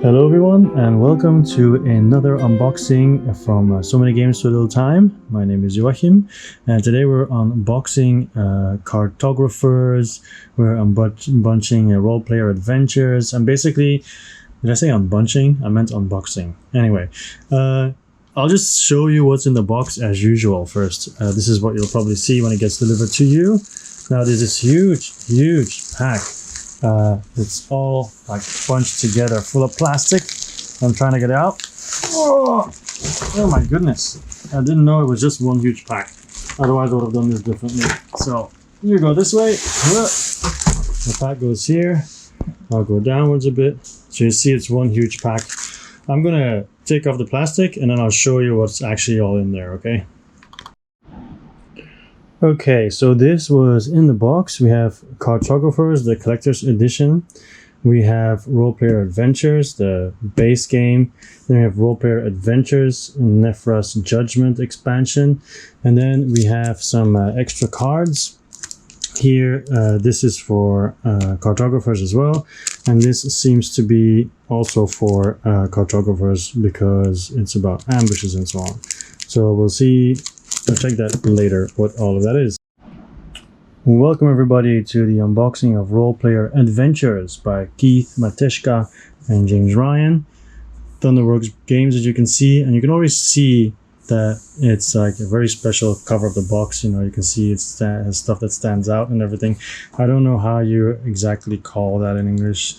Hello everyone and welcome to another unboxing from So Many Games So Little Time. My name is Joachim and today we're unboxing cartographers, we're unboxing role player adventures, and basically, did I say unboxing? I meant unboxing. Anyway, I'll just show you what's in the box as usual first. This is what you'll probably see when it gets delivered to you. Now there's this huge pack. It's all like bunched together full of plastic. I'm trying to get it out. Oh my goodness. I didn't know it was just one huge pack. Otherwise I would have done this differently. So you go this way. The pack goes here. I'll go downwards a bit. So you see it's one huge pack. I'm gonna take off the plastic and then I'll show you what's actually all in there, okay? Okay, so this was in the box. We have Cartographers, the collector's edition. We have Role Player Adventures, the base game. Then we have Role Player Adventures, Nephra's Judgment expansion. And then we have some extra cards. Here, this is for Cartographers as well. And this seems to be also for Cartographers because it's about ambushes and so on. So we'll see. I'll check that later, what all of that is. Welcome everybody to the unboxing of Role Player Adventures by Keith, Matejka, and James Ryan. Thunderworks Games, as you can see, and you can already see that it's like a very special cover of the box. You know, you can see it has stuff that stands out and everything. I don't know how you exactly call that in English.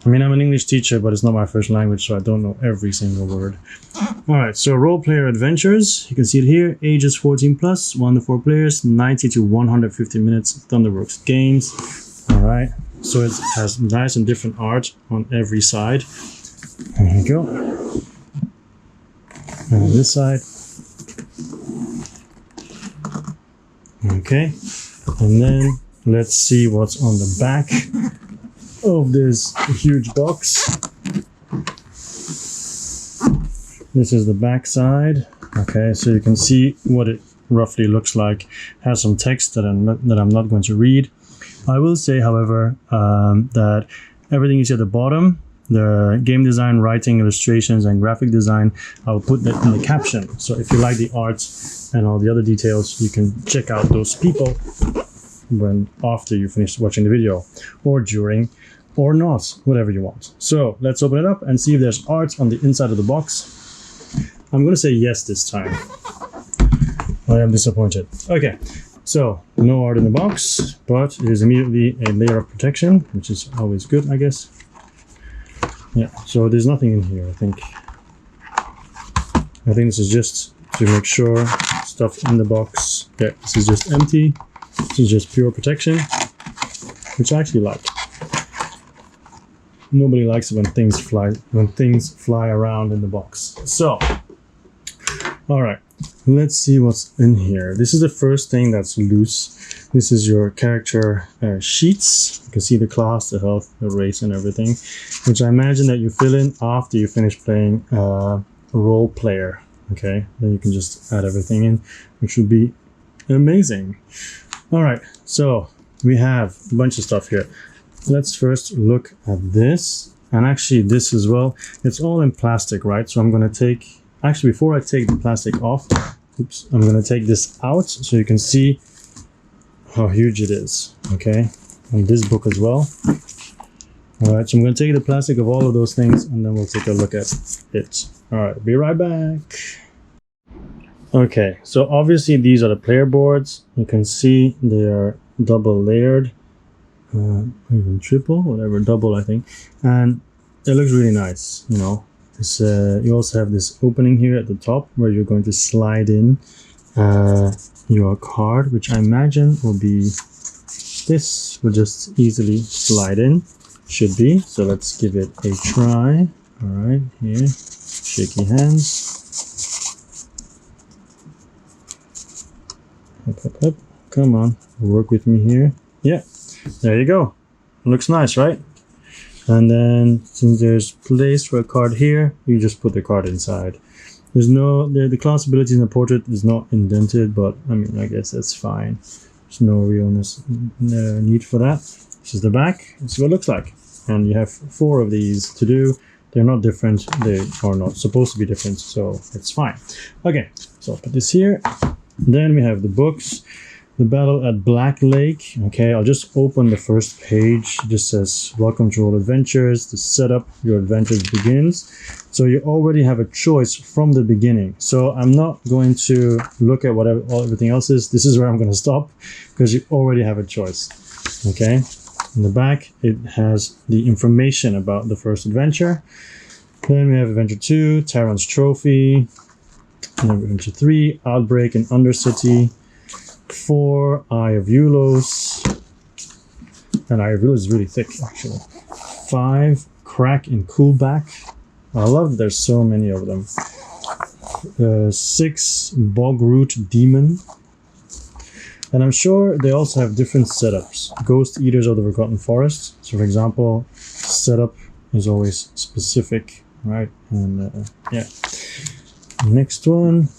I mean, I'm an English teacher, but it's not my first language, so I don't know every single word. Alright, so Role Player Adventures, you can see it here, ages 14 plus, 1 to 4 players, 90 to 150 minutes, Thunderworks Games. Alright, so it has nice and different art on every side. There you go. And on this side. Okay, and then let's see what's on the back of this huge box. This is the back side. Okay, so you can see what it roughly looks like. It has some text that I'm not going to read. I will say, however, that everything you see at the bottom, the game design, writing, illustrations, and graphic design, I will put that in the caption. So if you like the art and all the other details, you can check out those people after you finish watching the video, or during, or not, whatever you want. So let's open it up and see if there's art on the inside of the box. I'm going to say yes this time. I am disappointed. Okay, so no art in the box, but it is immediately a layer of protection, which is always good, I guess. Yeah, so there's nothing in here, I think. I think this is just to make sure stuff in the box. Yeah, this is just empty. This is just pure protection, which I actually like. Nobody likes it when things fly around in the box. So, all right, let's see what's in here. This is the first thing that's loose. This is your character sheets. You can see the class, the health, the race, and everything, which I imagine that you fill in after you finish playing role player. Okay, then you can just add everything in, which would be amazing. All right, so we have a bunch of stuff here. Let's first look at this, and actually this as well. It's all in plastic, right? So I'm going to take, actually before I take the plastic off, oops, I'm going to take this out so you can see how huge it is, okay? And this book as well. All right, so I'm going to take the plastic of all of those things and then we'll take a look at it. All right, be right back. Okay, so obviously these are the player boards. You can see they are double layered. Even triple, whatever, double I think, and it looks really nice. You know, this, you also have this opening here at the top where you're going to slide in your card, which I imagine will be this. Will just easily slide in, should be. So let's give it a try. All right, here, shaky hands. Up. Come on, work with me here. Yeah. There you go. Looks nice, right? And then since there's place for a card here, you just put the card inside. There's no, the class abilities in the portrait is not indented, but I mean, I guess that's fine. There's no real need for that. This is the back. This is what it looks like. And you have 4 of these to do. they're not different. They are not supposed to be different, so it's fine. Okay, so I'll put this here. Then we have the books. The Battle at Black Lake. Okay, I'll just open the first page. It just says, welcome to Roll Adventures. The setup, your adventures begins. So you already have a choice from the beginning. So I'm not going to look at whatever everything else is. This is where I'm going to stop because you already have a choice. Okay, in the back, it has the information about the first adventure. Then we have Adventure 2, Tyrant's Trophy. And then Adventure 3, Outbreak in Undercity. 4, Eye of Ulos, and Eye of Ulos is really thick actually. 5, Crack in Coolback. I love that there's so many of them. 6, Bogroot Demon, and I'm sure they also have different setups. Ghost Eaters of the Forgotten Forest. So for example, setup is always specific, right? And yeah. Next one,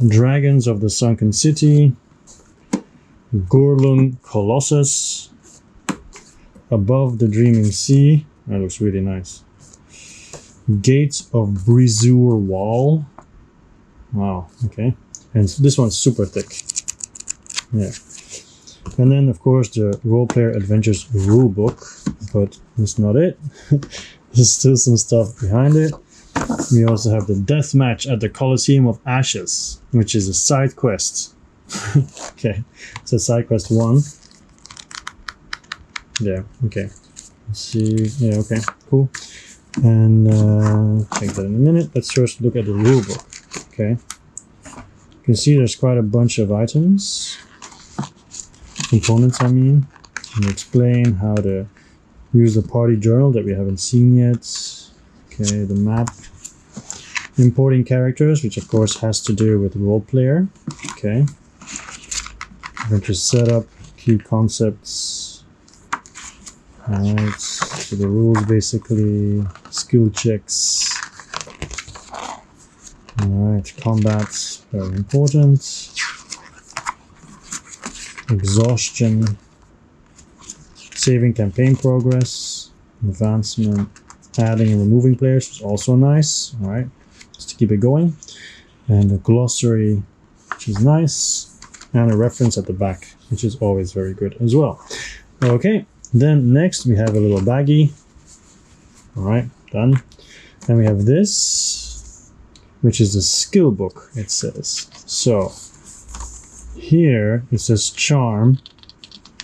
Dragons of the Sunken City. Gorlun Colossus, Above the Dreaming Sea. That looks really nice. Gates of Brizur Wall. Wow, okay. And this one's super thick. Yeah. And then, of course, the Role Player Adventures rulebook. But that's not it. There's still some stuff behind it. We also have the Death Match at the Colosseum of Ashes, which is a side quest. Okay, so side quest 1. Yeah, okay. Let's see. Yeah, okay, cool. And check that in a minute. Let's first look at the rulebook. Okay. You can see there's quite a bunch of items. Components, I mean. And explain how to use the party journal that we haven't seen yet. Okay, the map. Importing characters, which of course has to do with role player. Okay. Adventure setup, key concepts. Alright, so the rules basically, skill checks. Alright, combat, very important. Exhaustion. Saving campaign progress. Advancement. Adding and removing players is also nice. Alright, just to keep it going. And a glossary, which is nice. And a reference at the back, which is always very good as well. Okay, then next we have a little baggie. All right, done. And we have this, which is a skill book, it says. So here it says charm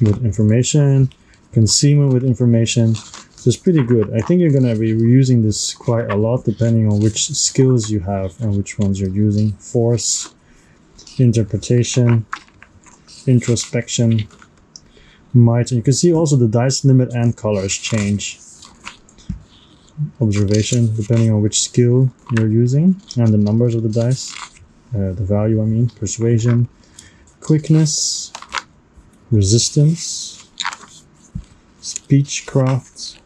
with information, concealment with information. So it's pretty good. I think you're going to be using this quite a lot depending on which skills you have and which ones you're using. Force, interpretation, introspection, might, and you can see also the dice limit and colors change. Observation, depending on which skill you're using, and the numbers of the dice, the value I mean, persuasion, quickness, resistance, speechcraft,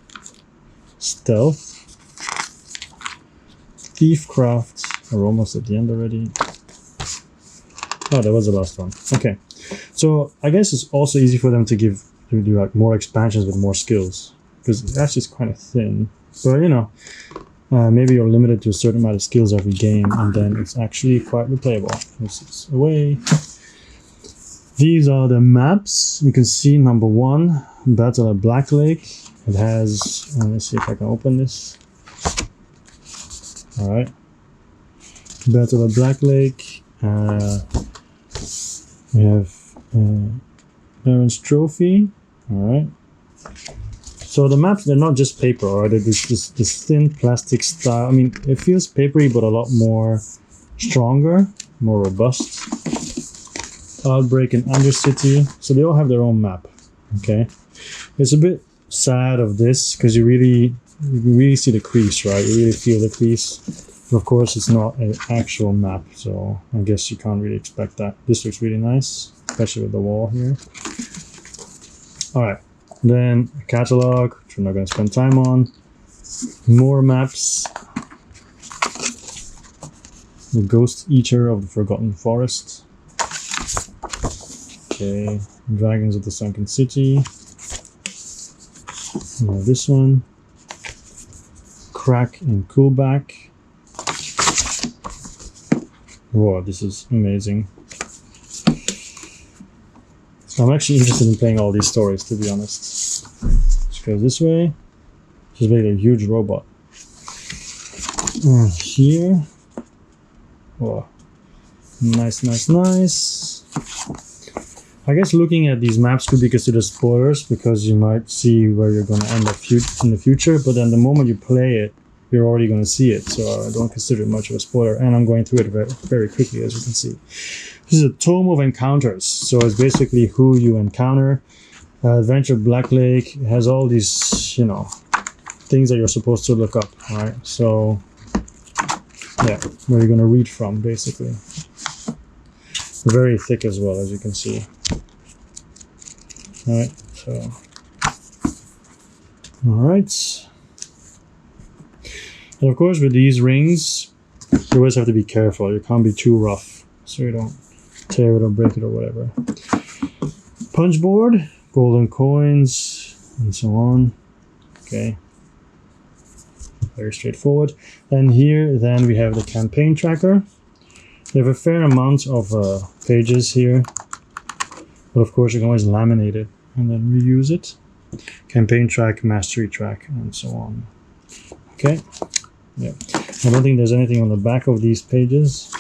stealth, thiefcraft. We're almost at the end already. Oh, that was the last one. Okay, so I guess it's also easy for them to do like more expansions with more skills, because it's actually kind of thin. But you know, maybe you're limited to a certain amount of skills every game, and then it's actually quite replayable. This is away. These are the maps. You can see number 1, Battle at Black Lake. It has. Let's see if I can open this. All right, Battle at Black Lake. We have Tyrant's Trophy. All right. So the maps, they're not just paper, or they're just this thin plastic style. I mean, it feels papery, but a lot more stronger, more robust. Outbreak and Undercity. So they all have their own map. Okay. It's a bit sad of this because you really see the crease, right? You really feel the crease. But of course, it's not an actual map, so I guess you can't really expect that. This looks really nice, especially with the wall here. All right. Then a catalog, which we're not going to spend time on. More maps. The Ghost Eater of the Forgotten Forest. Okay, Dragons of the Sunken City. This one. crack in coolback. Whoa, this is amazing. So I'm actually interested in playing all these stories, to be honest. Let's go this way. Just made a huge robot. Here. Whoa. Nice, nice, nice. I guess looking at these maps could be considered spoilers because you might see where you're going to end up in the future, but then the moment you play it, you're already going to see it, so I don't consider it much of a spoiler, and I'm going through it very, very quickly, as you can see. This is a tome of encounters, so it's basically who you encounter. Adventure Black Lake has all these, you know, things that you're supposed to look up, right? So, yeah, where you're going to read from, basically. Very thick as well, as you can see. All right, so, all right. And of course, with these rings, you always have to be careful. You can't be too rough, so you don't tear it or break it or whatever. Punch board, golden coins, and so on. Okay. Very straightforward. And here, then we have the campaign tracker. We have a fair amount of pages here, but of course you can always laminate it and then reuse it. Campaign track, mastery track, and so on. Okay. Yeah, I don't think there's anything on the back of these pages.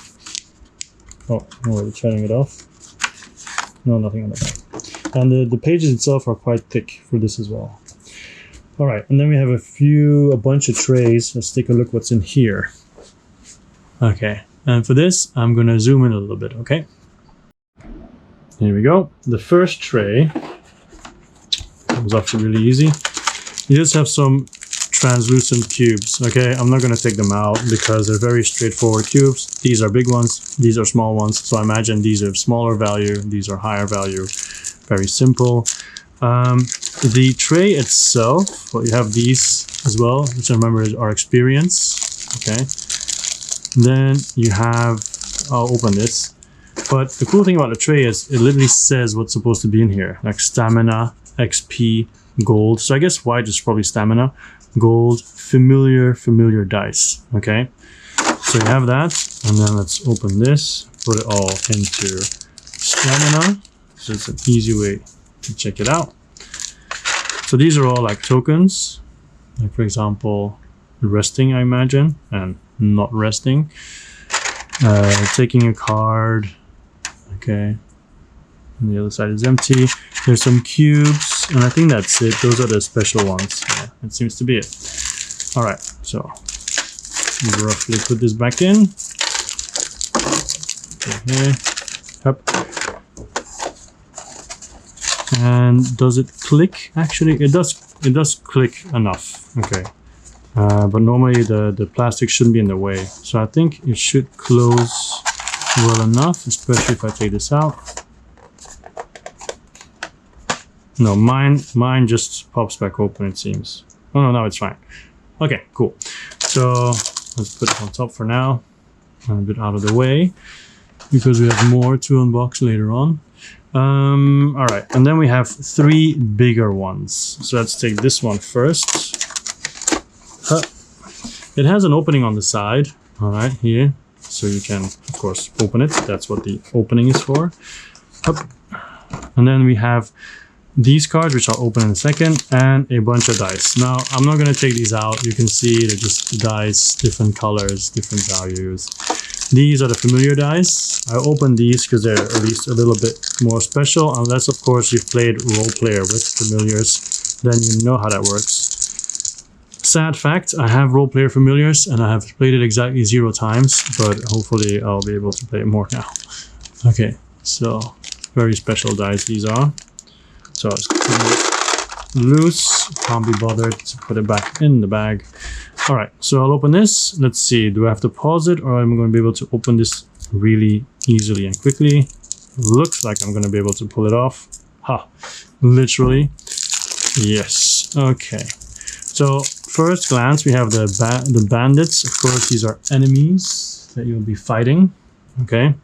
Oh, I'm already turning it off. No, nothing on the back. And the pages itself are quite thick for this as well. All right, and then we have a bunch of trays. Let's take a look what's in here. Okay, and for this, I'm gonna zoom in a little bit, okay? Here we go. The first tray was actually really easy. You just have some translucent cubes. Okay, I'm not going to take them out because they're very straightforward cubes. These are big ones, these are small ones, so I imagine these are smaller value, these are higher value. Very simple. The tray itself, well, you have these as well, which I remember are experience. Okay, then you have, I'll open this, but the cool thing about the tray is it literally says what's supposed to be in here, like stamina, XP, gold. So I guess white is probably stamina, gold, familiar dice. Okay, so you have that, and then let's open this, put it all into stamina, so it's an easy way to check it out. So these are all like tokens, like for example resting, I imagine, and not resting. Taking a card. Okay, and the other side is empty. There's some cubes, and I think that's it. Those are the special ones. Yeah, it seems to be it. All right, so roughly put this back in. Okay, up. And does it click? Actually, it does click enough. Okay, but normally the plastic shouldn't be in the way, so I think it should close well enough, especially if I take this out. No, mine just pops back open, it seems. Oh no, now it's fine. Okay, cool. So let's put it on top for now, and a bit out of the way, because we have more to unbox later on. All right, and then we have 3 bigger ones. So let's take this one first. It has an opening on the side, all right, here. So you can, of course, open it. That's what the opening is for. And then we have these cards, which I'll open in a second, and a bunch of dice. Now, I'm not going to take these out. You can see they're just dice, different colors, different values. These are the familiar dice. I opened these because they're at least a little bit more special, unless, of course, you've played role player with familiars, then you know how that works. Sad fact, I have role player familiars, and I have played it exactly 0 times, but hopefully I'll be able to play it more now. Okay, so very special dice these are. So it's loose, can't be bothered to put it back in the bag. All right, so I'll open this. Let's see, do I have to pause it, or am I going to be able to open this really easily and quickly? Looks like I'm going to be able to pull it off. Ha, literally. Yes, okay. So first glance, we have the bandits. Of course, these are enemies that you'll be fighting. Okay.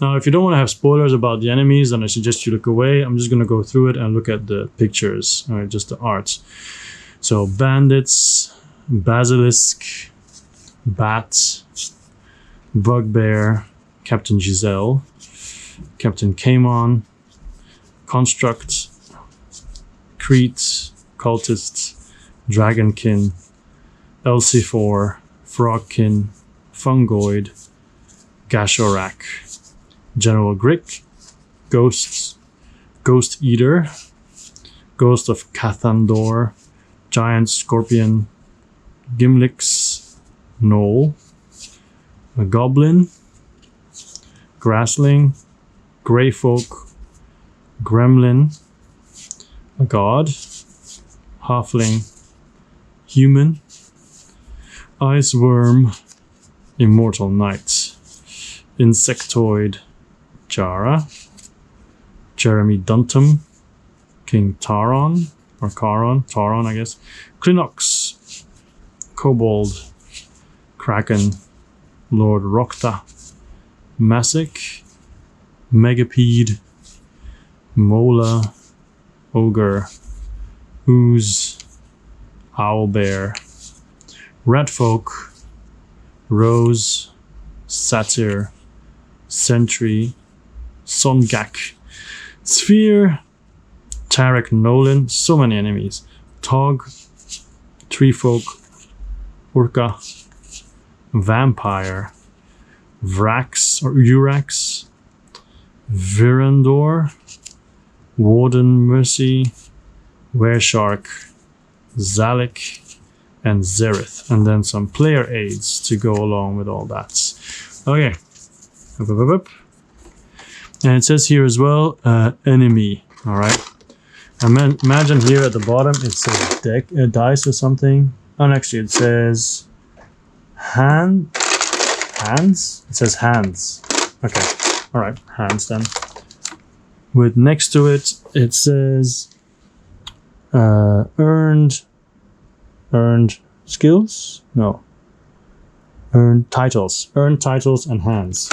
Now, if you don't want to have spoilers about the enemies, then I suggest you look away. I'm just going to go through it and look at the pictures, all right, just the art. So bandits, Basilisk, Bat, Bugbear, Captain Giselle, Captain Kamon, Construct, Crete, Cultist, Dragonkin, Elsifor, Frogkin, Fungoid, Gashorak, General Grick, Ghosts, Ghost Eater, Ghost of Cathandor, Giant Scorpion, Gimlix, Knoll, a Goblin, Grassling, Greyfolk, Gremlin, a God, Halfling, Human, Iceworm, Immortal Knight, Insectoid, Jara, Jeremy Duntum, King Taron, or Taron I guess, Klinox, Kobold, Kraken, Lord Rokta, Masic, Megapede, Mola, Ogre, Ooze, Owlbear, Ratfolk, Rose, Satyr, Sentry, Songak, Sphere, Tarek Nolan, so many enemies, Tog, Treefolk, Urka, Vampire, Vrax or Urax, Virandor, Warden Mercy, Wereshark, Zalik, and Zerith, and then some player aids to go along with all that. Okay. And it says here as well, enemy. All right. Imagine here at the bottom it says deck, dice or something. And actually it says hands. It says hands. Okay. All right. Hands then. With next to it, it says earned skills. No. Earned titles and hands.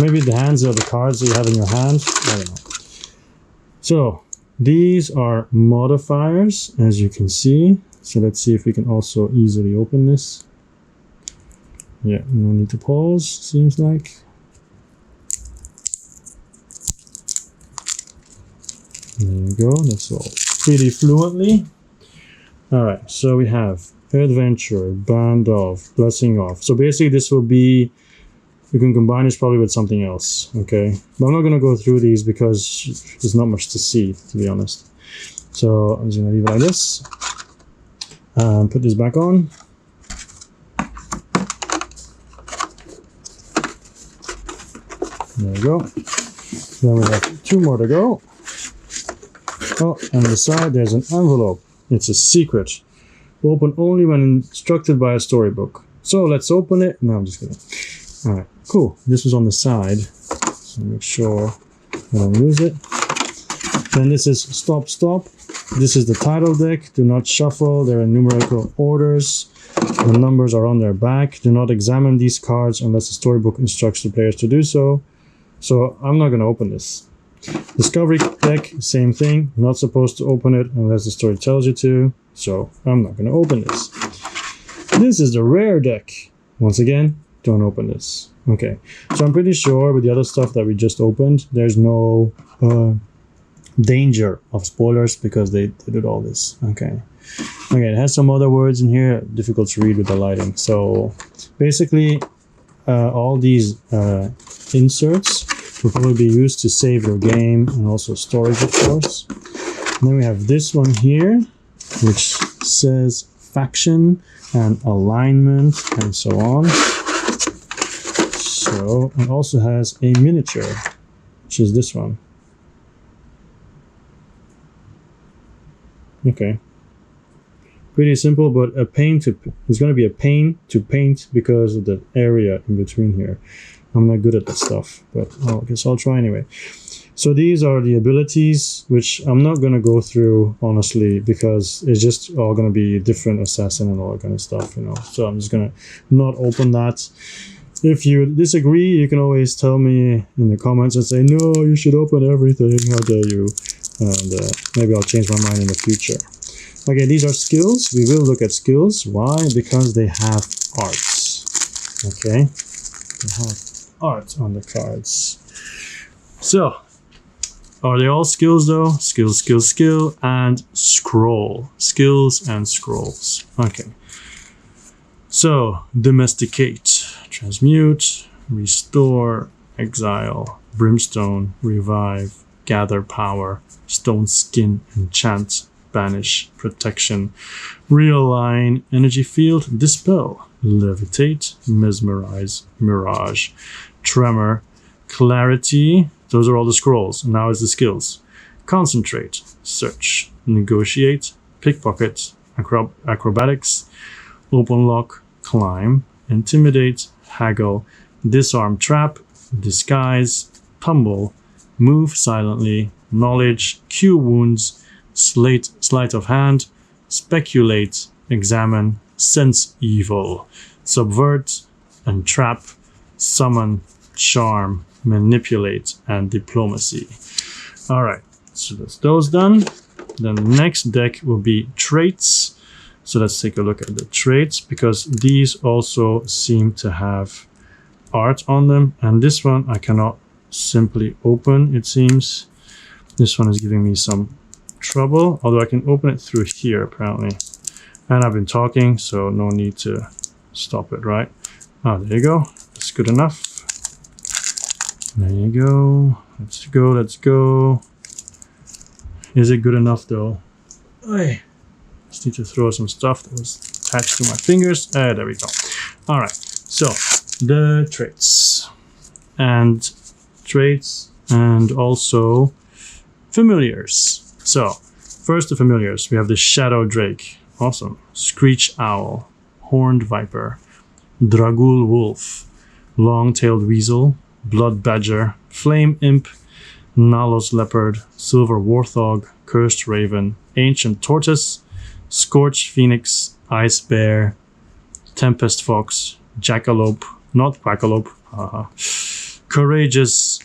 Maybe the hands are the cards that you have in your hand. I don't know. So these are modifiers, as you can see. So let's see if we can also easily open this. Yeah, no need to pause, seems like. There you go, that's all pretty fluently. All right, so we have Adventure, Band of, Blessing of. So basically this will be, you can combine this probably with something else, okay? But I'm not gonna go through these because there's not much to see, to be honest. So I'm just gonna leave it like this. Put this back on. There we go. Then we have 2 more to go. Oh, and on the side there's an envelope. It's a secret. Open only when instructed by a storybook. So let's open it. No, I'm just kidding. All right, cool. This was on the side, so make sure I don't lose it. Then this is stop. This is the title deck. Do not shuffle. They're in numerical orders. The numbers are on their back. Do not examine these cards unless the storybook instructs the players to do so. So I'm not going to open this. Discovery deck, same thing. Not supposed to open it unless the story tells you to. So I'm not going to open this. This is the rare deck. Once again, don't open this. Okay, so I'm pretty sure with the other stuff that we just opened, there's no danger of spoilers because they did all this. Okay, it has some other words in here, difficult to read with the lighting. So basically, all these inserts will probably be used to save your game and also storage, of course. And then we have this one here, which says faction and alignment and so on. So it also has a miniature, which is this one. Okay. Pretty simple, but it's going to be a pain to paint because of the area in between here. I'm not good at that stuff, but I guess I'll try anyway. So these are the abilities, which I'm not going to go through, honestly, because it's just all going to be different assassin and all that kind of stuff, you know. So I'm just going to not open that. If you disagree, you can always tell me in the comments and say, no, you should open everything, how dare you. And maybe I'll change my mind in the future. Okay, these are skills. We will look at skills. Why? Because they have arts. Okay, they have art on the cards. So, are they all skills though? Skill, skill, skill, and scroll. Skills and scrolls. Okay. So, domesticate, transmute, restore, exile, brimstone, revive, gather power, stone skin, enchant, banish, protection, realign, energy field, dispel, levitate, mesmerize, mirage, tremor, clarity. Those are all the scrolls. Now is the skills. Concentrate, search, negotiate, pickpocket, acrobatics, open lock, climb, intimidate, haggle, disarm, trap, disguise, tumble, move silently, knowledge, cure wounds, sleight of hand, speculate, examine, sense evil, subvert, entrap, summon, charm, manipulate, and diplomacy. All right, so that's those done. Then the next deck will be traits. So let's take a look at the traits, because these also seem to have art on them. And this one I cannot simply open, it seems. This one is giving me some trouble, although I can open it through here apparently. And I've been talking, so no need to stop it, right? Ah, there you go. That's good enough. There you go. Let's go, let's go. Is it good enough though? Oy. Just need to throw some stuff that was attached to my fingers. There we go. All right, so the traits and also familiars. So first the familiars. We have the Shadow Drake. Awesome. Screech Owl, Horned Viper, Dragul Wolf, Long-Tailed Weasel, Blood Badger, Flame Imp, Nalos Leopard, Silver Warthog, Cursed Raven, Ancient Tortoise, Scorched Phoenix, Ice Bear, Tempest Fox, Jackalope, not Quackalope, Courageous,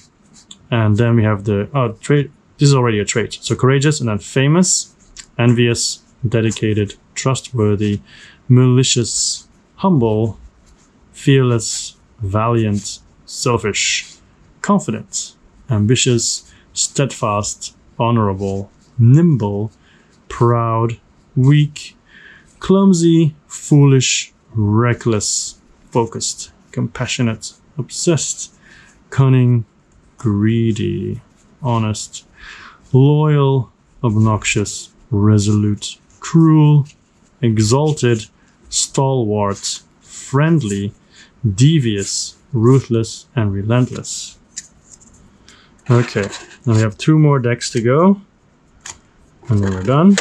and then we have the trait. This is already a trait. So Courageous, and then Famous, Envious, Dedicated, Trustworthy, Malicious, Humble, Fearless, Valiant, Selfish, Confident, Ambitious, Steadfast, Honorable, Nimble, Proud, Weak, Clumsy, Foolish, Reckless, Focused, Compassionate, Obsessed, Cunning, Greedy, Honest, Loyal, Obnoxious, Resolute, Cruel, Exalted, Stalwart, Friendly, Devious, Ruthless, and Relentless. Okay, now we have 2 more decks to go, and then we're done.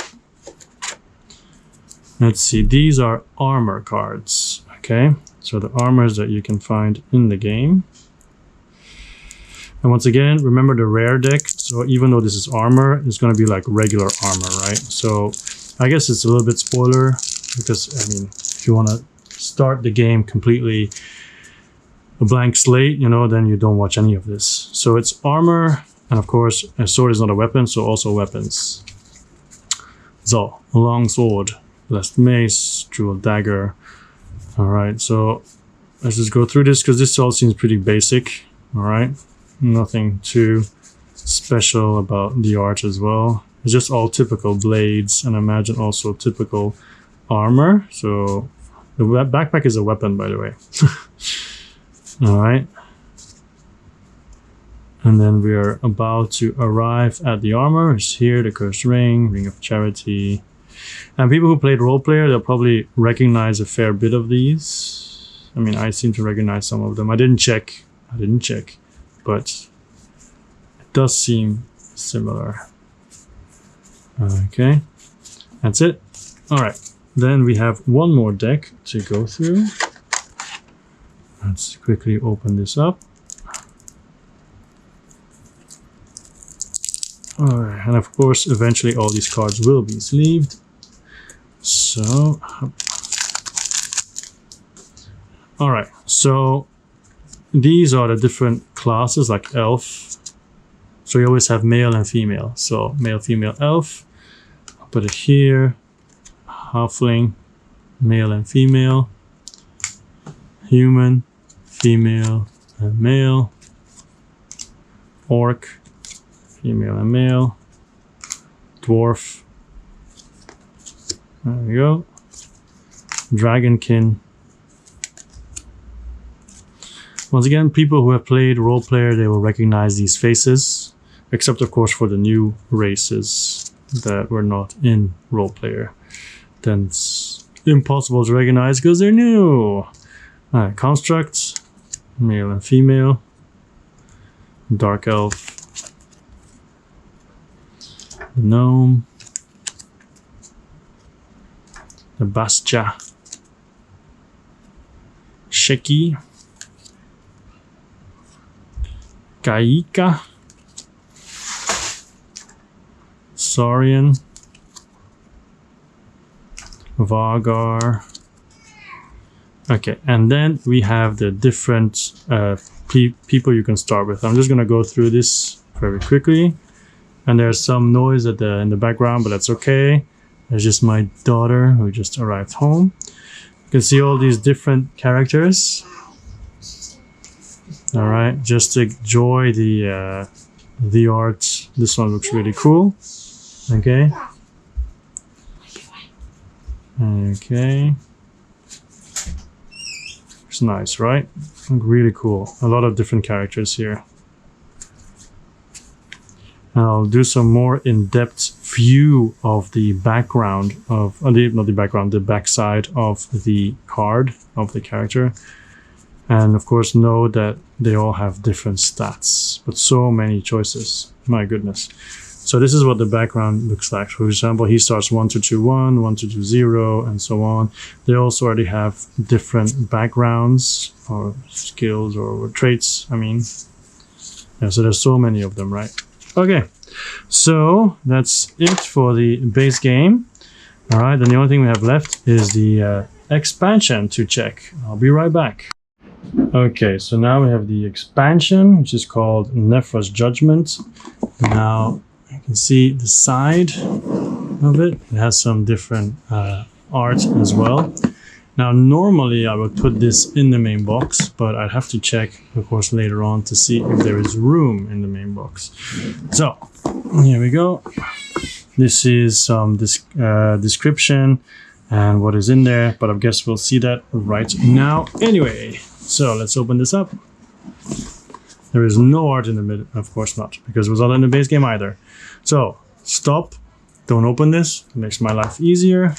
Let's see, these are armor cards, okay? So the armors that you can find in the game. And once again, remember the rare deck. So even though this is armor, it's going to be like regular armor, right? So I guess it's a little bit spoiler, because I mean, if you want to start the game completely a blank slate, you know, then you don't watch any of this. So it's armor, and of course, a sword is not a weapon, so also weapons. So, a long sword, blessed mace, jeweled dagger. All right, so let's just go through this, because this all seems pretty basic. All right, nothing too special about the art as well. It's just all typical blades, and I imagine also typical armor. So the backpack is a weapon, by the way. All right. And then we are about to arrive at the armor. It's here, the Cursed Ring, Ring of Charity. And people who played role player, they'll probably recognize a fair bit of these. I mean, I seem to recognize some of them. I didn't check, but it does seem similar. Okay, that's it. All right, then we have one more deck to go through. Let's quickly open this up. All right, and of course, eventually all these cards will be sleeved. So, all right, so these are the different classes, like elf. So you always have male and female. So male, female, elf. I'll put it here. halfling, male and female, human, female and male, orc, female and male, dwarf, there we go, dragonkin. Once again, people who have played role player, they will recognize these faces, except of course for the new races that were not in role player. Then it's impossible to recognize because they're new. Alright, constructs, male and female, dark elf, the gnome, the Bastia, Sheki, Kaika, Saurian, Vargar. Okay, and then we have the different people you can start with. I'm just gonna go through this very quickly. And there's some noise in the background, but that's okay. There's just my daughter who just arrived home. You can see all these different characters. All right, just enjoy the art. This one looks really cool. Okay. Okay. It's nice, right? Look really cool. A lot of different characters here. And I'll do some more in-depth view of the background of the backside of the card of the character. And of course, know that they all have different stats, but so many choices. My goodness. So this is what the background looks like. For example, he starts 1-2-1, 1-2-0, and so on. They also already have different backgrounds or skills or traits. I mean, yeah, so there's so many of them, right? Okay, so that's it for the base game. All right, then the only thing we have left is the expansion to check. I'll be right back. Okay, so now we have the expansion, which is called Nefra's Judgment. Now you can see the side of it. It has some different art as well. Now, normally I would put this in the main box, but I'd have to check, of course, later on to see if there is room in the main box. So here we go. This is some description and what is in there, but I guess we'll see that right now anyway. So let's open this up. There is no art in the middle, of course not, because it was not in the base game either. So stop, don't open this, it makes my life easier.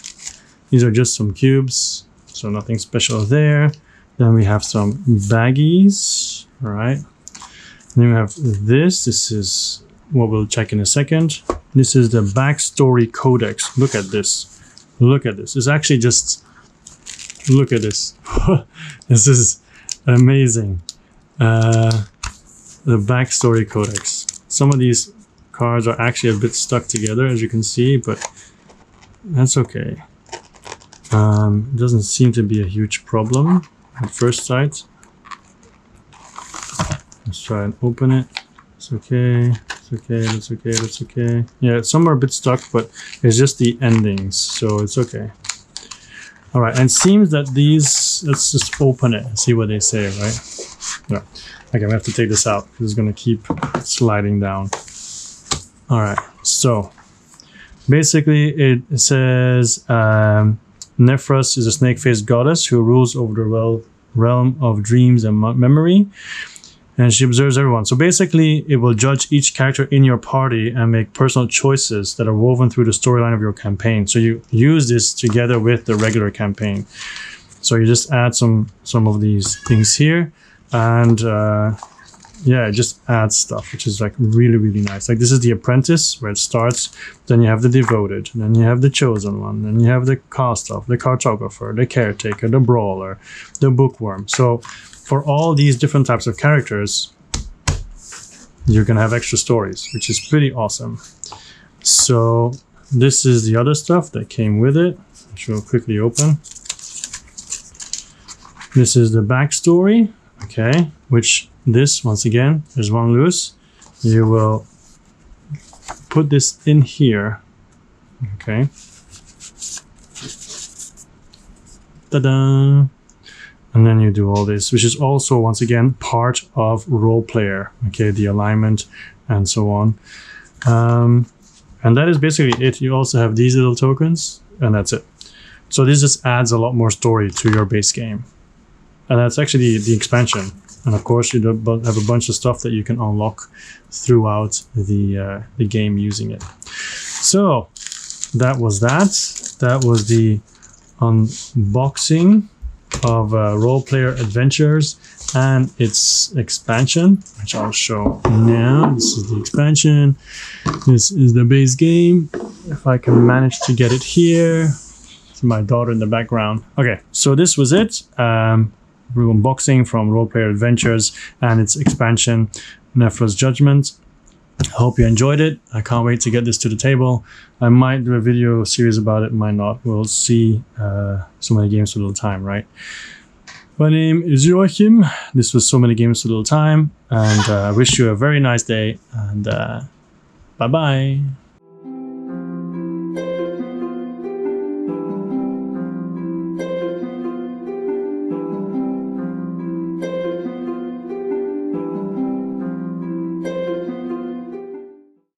These are just some cubes, so nothing special there. Then we have some baggies, all right. Then we have this is what we'll check in a second. This is the backstory codex. Look at this, look at this. It's actually just, look at this. This is amazing. The backstory codex. Some of these cards are actually a bit stuck together, as you can see, but that's okay. It doesn't seem to be a huge problem at first sight. Let's try and open it. It's okay. It's okay. That's okay. That's okay. Yeah, some are a bit stuck, but it's just the endings, so it's okay. All right, and it seems that these, let's just open it and see what they say, right? Yeah. Okay, we have to take this out because it's going to keep sliding down. All right, so basically it says Nefras is a snake-faced goddess who rules over the realm of dreams and memory, and she observes everyone. So basically it will judge each character in your party and make personal choices that are woven through the storyline of your campaign. So you use this together with the regular campaign. So you just add some of these things here, and yeah, it just adds stuff, which is like really, really nice. Like this is the apprentice where it starts, then you have the devoted, and then you have the chosen one, then you have the cast off, the cartographer, the caretaker, the brawler, the bookworm. So for all these different types of characters, you're gonna have extra stories, which is pretty awesome. So this is the other stuff that came with it, which we'll quickly open. This is the backstory, okay, which this, once again, there's one loose. You will put this in here, okay. Ta-da! And then you do all this, which is also, once again, part of role player. Okay, the alignment and so on. And that is basically it. You also have these little tokens, and that's it. So this just adds a lot more story to your base game. And that's actually the expansion. And of course, you have a bunch of stuff that you can unlock throughout the game using it. So that was that. That was the unboxing of Role Player Adventures and its expansion, which I'll show now. This is the expansion. This is the base game. If I can manage to get it here. It's my daughter in the background. Okay, so this was it. Unboxing from Role Player Adventures and its expansion, Nephra's Judgment. I hope you enjoyed it. I can't wait to get this to the table. I might do a video series about it, might not. We'll see. So many games for little time, right? My name is Joachim. This was So Many Games for Little Time, and I wish you a very nice day, and bye-bye.